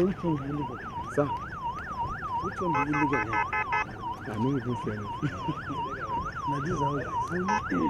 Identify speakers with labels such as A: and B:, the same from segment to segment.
A: which one is illegal?
B: Sir?
A: Which one is illegal?
B: I don't even say anything.
A: Now this is how it is.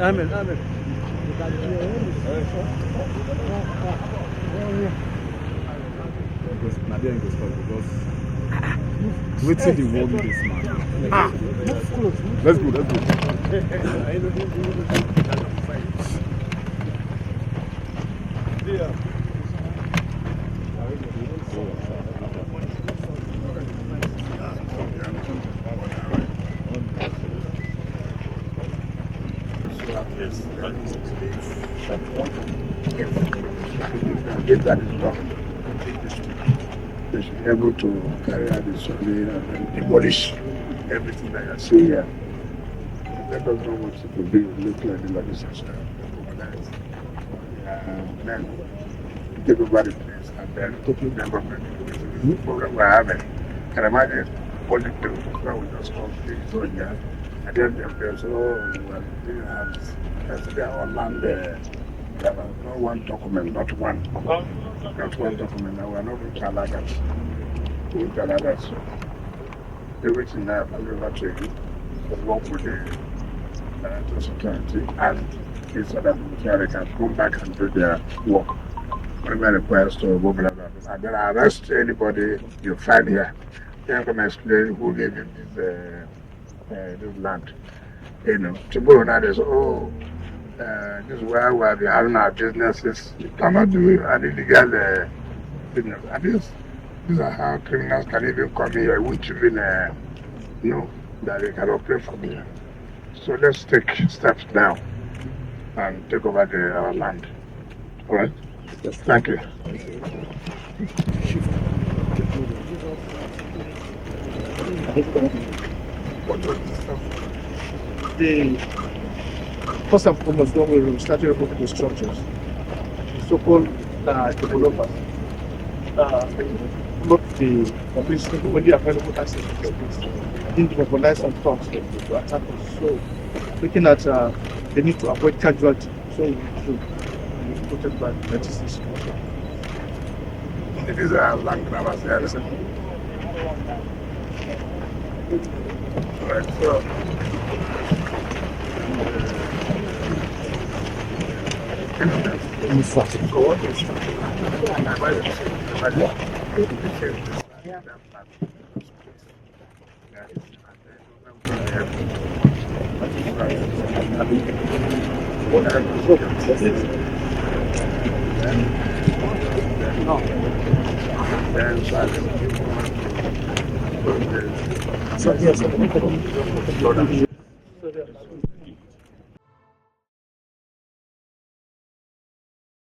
A: Ahmed.
B: Waiting the world with this man. Let's go.
C: If that is done, they should be able to carry out the survey and demolish everything that you see here. Let us know what it will be, look like the legislature. Then take over the place and then take the government. This is the program we're having. Can imagine all the people will just come to the here. And then they'll say, oh, well, they have their own land there. There was no one document, not one document. Now we are not going to allow that. We will allow that. So everything now is over to you. We work with the security and so that they can come back and do their work. Whenever requires to go blah, blah, blah. And then arrest anybody you find here. They can explain who gave him this land. You know, tomorrow night is this is where we are having our businesses. You cannot do an illegal business. And these are how criminals can even come here, which even know that they can operate from here. So let's take steps now and take over our land. All right? Yes, thank you.
A: First and foremost, when we started with the structures, the so-called developers, not the publicity, when they available access to the place, didn't mobilize some funds to attack us. So, looking at the need to avoid casualty, so we should be protected by the legislation.
C: It is a land grab here. All right, so.
A: So, yes,